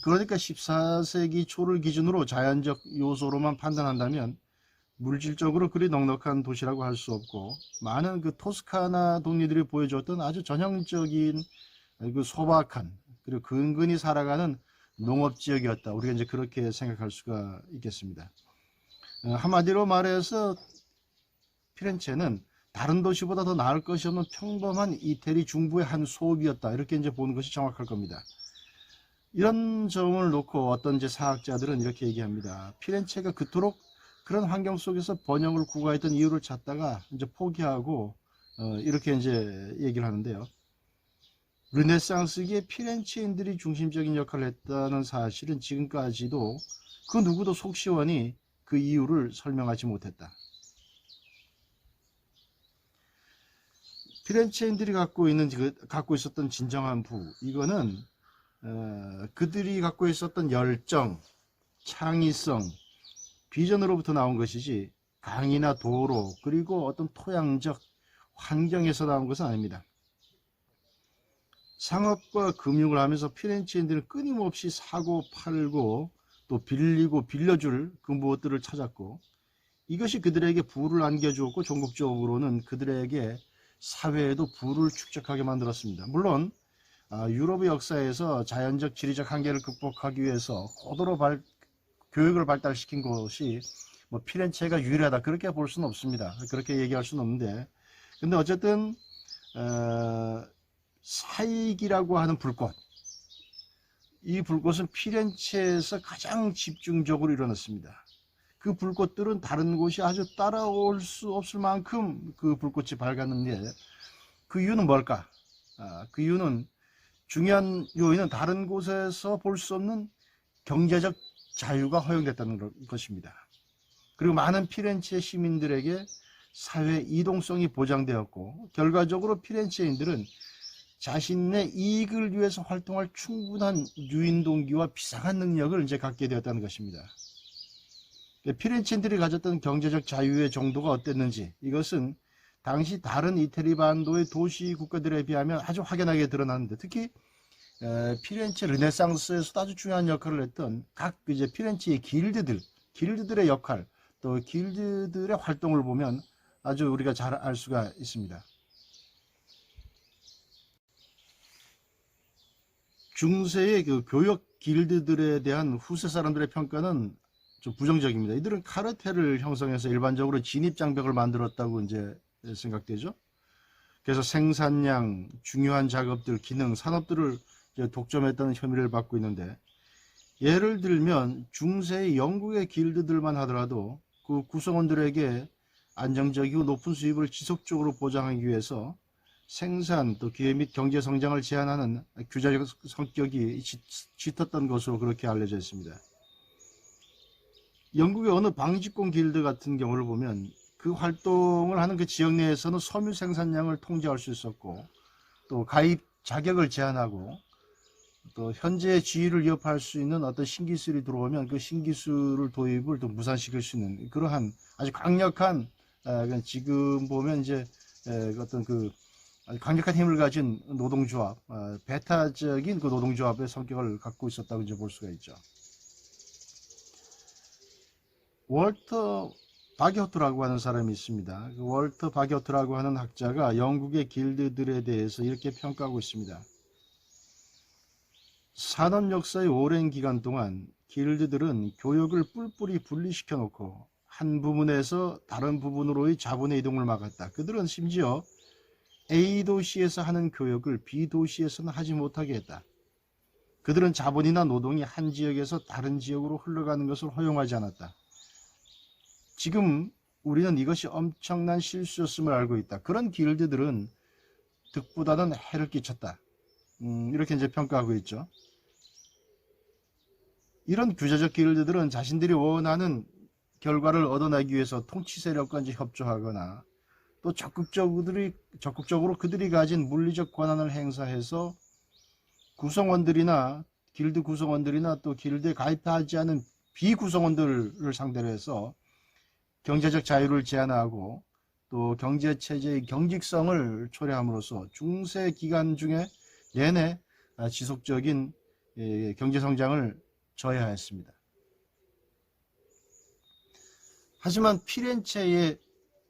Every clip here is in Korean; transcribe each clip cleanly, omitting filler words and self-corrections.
그러니까 14세기 초를 기준으로 자연적 요소로만 판단한다면 물질적으로 그리 넉넉한 도시라고 할 수 없고, 많은 그 토스카나 독립들이 보여줬던 아주 전형적인 그 소박한 그리고 근근히 살아가는 농업지역이었다. 우리가 이제 그렇게 생각할 수가 있겠습니다. 한마디로 말해서 피렌체는 다른 도시보다 더 나을 것이 없는 평범한 이태리 중부의 한 소읍이었다. 이렇게 이제 보는 것이 정확할 겁니다. 이런 점을 놓고 어떤 이제 사학자들은 이렇게 얘기합니다. 피렌체가 그토록 그런 환경 속에서 번영을 구가했던 이유를 찾다가 이제 포기하고 이렇게 이제 얘기를 하는데요. 르네상스기에 피렌체인들이 중심적인 역할을 했다는 사실은 지금까지도 그 누구도 속시원히 그 이유를 설명하지 못했다. 피렌체인들이 갖고 있었던 진정한 부, 이거는 그들이 갖고 있었던 열정, 창의성, 비전으로부터 나온 것이지 강이나 도로 그리고 어떤 토양적 환경에서 나온 것은 아닙니다. 상업과 금융을 하면서 피렌체인들은 끊임없이 사고 팔고 또 빌리고 빌려줄 그 무엇들을 찾았고, 이것이 그들에게 부를 안겨주었고 종국적으로는 그들에게 사회에도 부를 축적하게 만들었습니다. 물론 유럽의 역사에서 자연적 지리적 한계를 극복하기 위해서 고도로 교육을 발달시킨 곳이 뭐 피렌체가 유일하다 그렇게 볼 수는 없습니다. 그렇게 얘기할 수는 없는데, 근데 어쨌든 사익이라고 하는 불꽃, 이 불꽃은 피렌체에서 가장 집중적으로 일어났습니다. 그 불꽃들은 다른 곳이 아주 따라올 수 없을 만큼 그 불꽃이 밝았는데, 그 이유는 뭘까? 그 이유는, 중요한 요인은 다른 곳에서 볼 수 없는 경제적 자유가 허용됐다는 것입니다. 그리고 많은 피렌체 시민들에게 사회 이동성이 보장되었고, 결과적으로 피렌체인들은 자신의 이익을 위해서 활동할 충분한 유인동기와 비상한 능력을 이제 갖게 되었다는 것입니다. 피렌체인들이 가졌던 경제적 자유의 정도가 어땠는지, 이것은 당시 다른 이태리 반도의 도시 국가들에 비하면 아주 확연하게 드러나는데, 특히 피렌체 르네상스에서도 아주 중요한 역할을 했던 각 이제 피렌체의 길드들의 역할, 또 길드들의 활동을 보면 아주 우리가 잘 알 수가 있습니다. 중세의 그 교역 길드들에 대한 후세 사람들의 평가는 좀 부정적입니다. 이들은 카르텔을 형성해서 일반적으로 진입장벽을 만들었다고 이제 생각되죠. 그래서 생산량, 중요한 작업들, 기능, 산업들을 독점했다는 혐의를 받고 있는데, 예를 들면 중세의 영국의 길드들만 하더라도 그 구성원들에게 안정적이고 높은 수입을 지속적으로 보장하기 위해서 생산, 또 기회 및 경제 성장을 제한하는 규제적 성격이 짙었던 것으로 그렇게 알려져 있습니다. 영국의 어느 방직공 길드 같은 경우를 보면 그 활동을 하는 그 지역 내에서는 섬유 생산량을 통제할 수 있었고, 또 가입 자격을 제한하고, 또 현재의 지위를 위협할 수 있는 어떤 신기술이 들어오면 그 신기술을 도입을 또 무산시킬 수 있는 그러한 아주 강력한, 지금 보면 이제 어떤 그 아주 강력한 힘을 가진 노동조합, 배타적인 그 노동조합의 성격을 갖고 있었다고 이제 볼 수가 있죠. 월터 바게호트라고 하는 사람이 있습니다. 그 월터 바게호트라고 하는 학자가 영국의 길드들에 대해서 이렇게 평가하고 있습니다. 산업 역사의 오랜 기간 동안 길드들은 교역을 뿔뿔이 분리시켜 놓고 한 부분에서 다른 부분으로의 자본의 이동을 막았다. 그들은 심지어 A 도시에서 하는 교역을 B 도시에서는 하지 못하게 했다. 그들은 자본이나 노동이 한 지역에서 다른 지역으로 흘러가는 것을 허용하지 않았다. 지금 우리는 이것이 엄청난 실수였음을 알고 있다. 그런 길드들은 득보다는 해를 끼쳤다. 이렇게 이제 평가하고 있죠. 이런 규제적 길드들은 자신들이 원하는 결과를 얻어내기 위해서 통치 세력과 이제 협조하거나, 또 적극적으로 그들이 가진 물리적 권한을 행사해서 구성원들이나 길드 구성원들이나 또 길드에 가입하지 않은 비구성원들을 상대로 해서 경제적 자유를 제한하고, 또 경제체제의 경직성을 초래함으로써 중세 기간 중에 내내 지속적인 경제 성장을 저해하였습니다. 하지만 피렌체의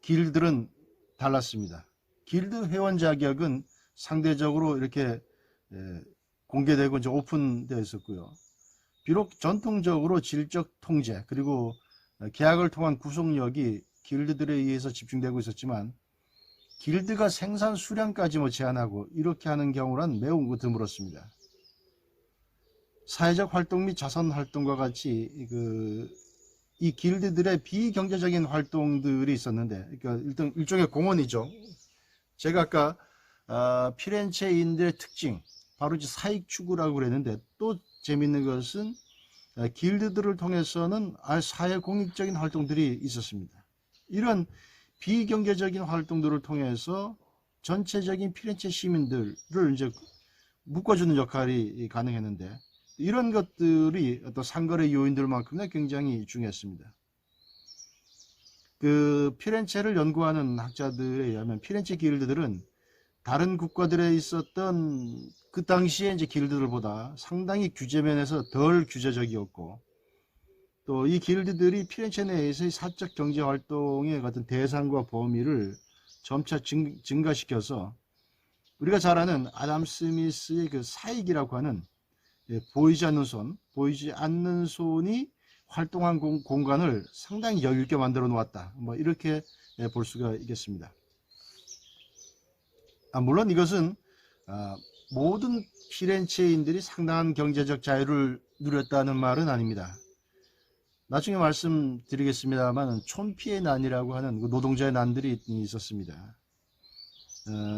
길들은 달랐습니다. 길드 회원 자격은 상대적으로 이렇게 공개되고 이제 오픈되어 있었고요. 비록 전통적으로 질적 통제 그리고 계약을 통한 구속력이 길드들에 의해서 집중되고 있었지만 길드가 생산 수량까지 제한하고 이렇게 하는 경우란 매우 드물었습니다. 사회적 활동 및 자선 활동과 같이 이 길드들의 비경제적인 활동들이 있었는데, 그러니까 일단 일종의 공헌이죠. 제가 아까 피렌체인들의 특징, 바로 이제 사익 추구라고 그랬는데, 또 재밌는 것은 길드들을 통해서는 사회 공익적인 활동들이 있었습니다. 이런 비경제적인 활동들을 통해서 전체적인 피렌체 시민들을 이제 묶어주는 역할이 가능했는데, 이런 것들이 어떤 상거래 요인들만큼이나 굉장히 중요했습니다. 피렌체를 연구하는 학자들에 의하면 피렌체 길드들은 다른 국가들에 있었던 그 당시에 이제 길드들보다 상당히 규제면에서 덜 규제적이었고, 또 이 길드들이 피렌체 내에서의 사적 경제 활동의 같은 대상과 범위를 점차 증가시켜서 우리가 잘 아는 아담 스미스의 그 사익이라고 하는 보이지 않는 손이 활동한 공간을 상당히 여유 있게 만들어 놓았다. 이렇게 볼 수가 있겠습니다. 물론 이것은 모든 피렌체인들이 상당한 경제적 자유를 누렸다는 말은 아닙니다. 나중에 말씀드리겠습니다만 촌피의 난이라고 하는 노동자의 난들이 있었습니다.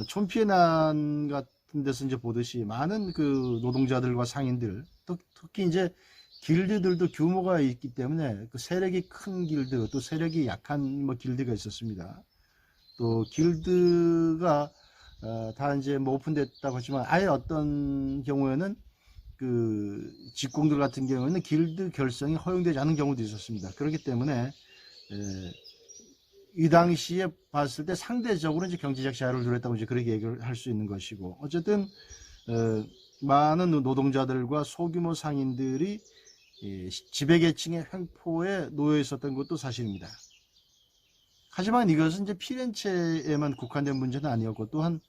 촌피의 난 같은 데서 이제 보듯이 많은 노동자들과 상인들, 특히 이제 길드들도 규모가 있기 때문에 세력이 큰 길드, 또 세력이 약한 길드가 있었습니다. 또 길드가 다 이제 오픈됐다고 하지만 아예 어떤 경우에는 직공들 같은 경우에는 길드 결성이 허용되지 않은 경우도 있었습니다. 그렇기 때문에 이 당시에 봤을 때 상대적으로 이제 경제적 자유를 누렸다고 이제 그렇게 얘기를 할 수 있는 것이고, 어쨌든 많은 노동자들과 소규모 상인들이 지배계층의 횡포에 놓여 있었던 것도 사실입니다. 하지만 이것은 이제 피렌체에만 국한된 문제는 아니었고, 또한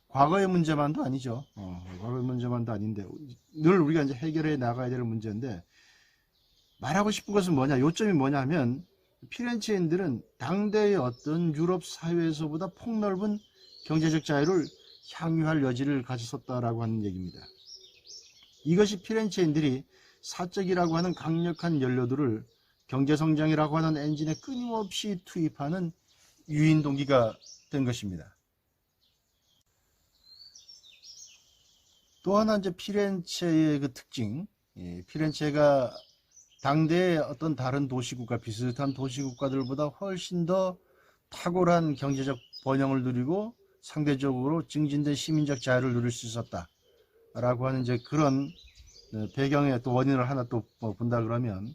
과거의 문제만도 아니죠. 과거의 문제만도 아닌데 늘 우리가 이제 해결해 나가야 될 문제인데, 말하고 싶은 것은 요점이 뭐냐면 피렌체인들은 당대의 어떤 유럽 사회에서보다 폭넓은 경제적 자유를 향유할 여지를 가졌었다라고 하는 얘기입니다. 이것이 피렌체인들이 사적이라고 하는 강력한 연료들을 경제성장이라고 하는 엔진에 끊임없이 투입하는 유인 동기가 된 것입니다. 또 하나 이제 피렌체의 특징, 피렌체가 당대의 어떤 다른 도시국가, 비슷한 도시국가들보다 훨씬 더 탁월한 경제적 번영을 누리고 상대적으로 증진된 시민적 자유를 누릴 수 있었다라고 하는 이제 그런 배경의 또 원인을 하나 또 본다 그러면,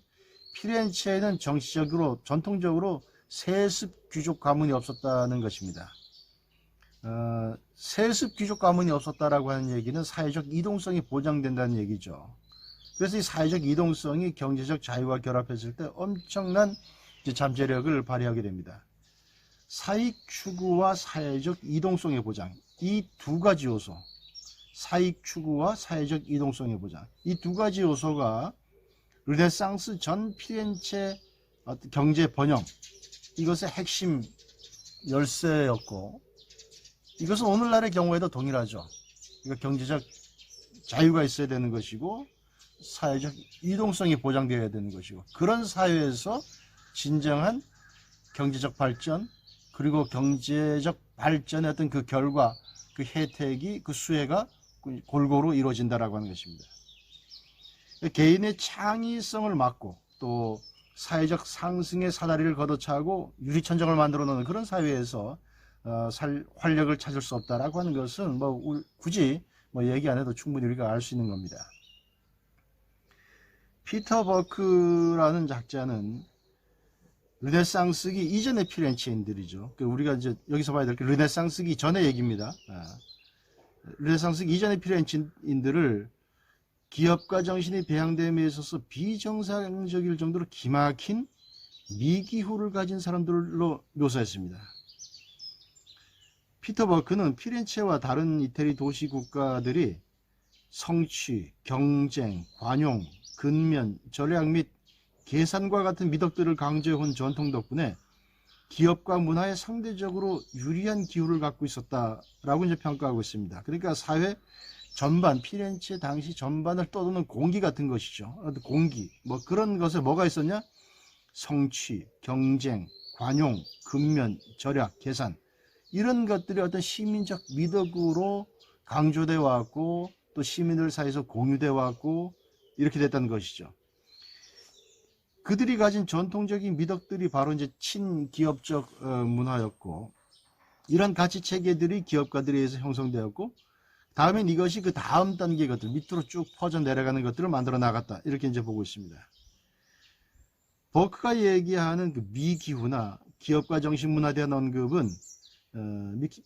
피렌체에는 정치적으로 전통적으로 세습 귀족 가문이 없었다는 것입니다. 세습 귀족 가문이 없었다라고 하는 얘기는 사회적 이동성이 보장된다는 얘기죠. 그래서 이 사회적 이동성이 경제적 자유와 결합했을 때 엄청난 잠재력을 발휘하게 됩니다. 사익 추구와 사회적 이동성의 보장, 이 두 가지 요소, 사익 추구와 사회적 이동성의 보장, 이 두 가지 요소가 르네상스 전 피렌체 경제 번영, 이것의 핵심 열쇠였고, 이것은 오늘날의 경우에도 동일하죠. 그러니까 경제적 자유가 있어야 되는 것이고 사회적 이동성이 보장되어야 되는 것이고, 그런 사회에서 진정한 경제적 발전, 그리고 경제적 발전의 어떤 그 결과, 그 혜택이, 그 수혜가 골고루 이루어진다라고 하는 것입니다. 개인의 창의성을 막고 또 사회적 상승의 사다리를 걷어차고 유리천정을 만들어 놓는 그런 사회에서 활력을 찾을 수 없다라고 하는 것은 굳이 얘기 안 해도 충분히 우리가 알 수 있는 겁니다. 피터 버크라는 작자는 르네상스기 이전의 피렌체인들이죠. 우리가 이제 여기서 봐야 될 게 르네상스기 전의 얘기입니다. 르네상스기 이전의 피렌체인들을 기업가 정신이 배양됨에 있어서 비정상적일 정도로 기막힌 미기후를 가진 사람들로 묘사했습니다. 피터 버크는 피렌체와 다른 이태리 도시 국가들이 성취, 경쟁, 관용, 근면, 절약 및 계산과 같은 미덕들을 강조해온 전통 덕분에 기업과 문화에 상대적으로 유리한 기후를 갖고 있었다라고 이제 평가하고 있습니다. 그러니까 사회 전반, 피렌체 당시 전반을 떠도는 공기 같은 것이죠. 공기, 뭐 그런 것에 뭐가 있었냐? 성취, 경쟁, 관용, 근면, 절약, 계산, 이런 것들이 어떤 시민적 미덕으로 강조되어 왔고 또 시민들 사이에서 공유되어 왔고 이렇게 됐다는 것이죠. 그들이 가진 전통적인 미덕들이 바로 이제 친기업적 문화였고, 이런 가치 체계들이 기업가들에 의해서 형성되었고, 다음엔 이것이 그 다음 단계 것들, 밑으로 쭉 퍼져 내려가는 것들을 만들어 나갔다, 이렇게 이제 보고 있습니다. 버크가 얘기하는 그 미기후나 기업가 정신 문화에 대한 언급은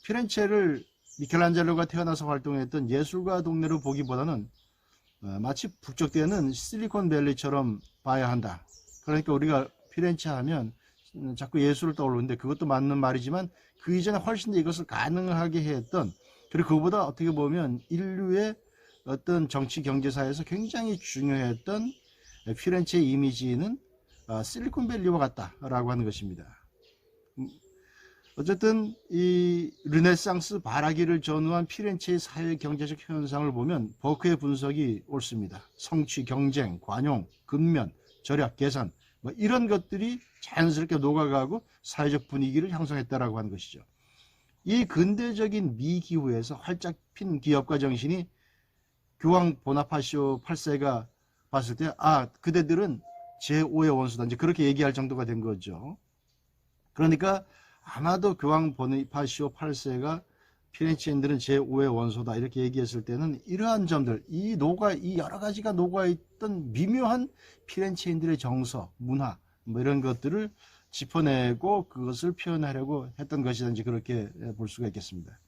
피렌체를 미켈란젤로가 태어나서 활동했던 예술가 동네로 보기보다는 마치 북적대는 실리콘밸리처럼 봐야 한다. 그러니까 우리가 피렌체 하면 자꾸 예술을 떠오르는데 그것도 맞는 말이지만 그 이전에 훨씬 더 이것을 가능하게 했던, 그리고 그보다 어떻게 보면 인류의 어떤 정치 경제사에서 굉장히 중요했던 피렌체의 이미지는 실리콘밸리와 같다라고 하는 것입니다. 어쨌든 이 르네상스 발화기를 전후한 피렌체의 사회 경제적 현상을 보면 버크의 분석이 옳습니다. 성취, 경쟁, 관용, 근면, 절약, 계산, 뭐 이런 것들이 자연스럽게 녹아가고 사회적 분위기를 형성했다라고 하는 것이죠. 이 근대적인 미기후에서 활짝 핀 기업가 정신이 교황 보나파시오 8세가 봤을 때 그대들은 제5의 원수다, 이제 그렇게 얘기할 정도가 된 거죠. 그러니까 아마도 교황 보나파시오 8세가 피렌체인들은 제5의 원소다 이렇게 얘기했을 때는 이러한 점들, 이 여러 가지가 녹아있던 미묘한 피렌체인들의 정서, 문화, 뭐 이런 것들을 짚어내고 그것을 표현하려고 했던 것이든지 그렇게 볼 수가 있겠습니다.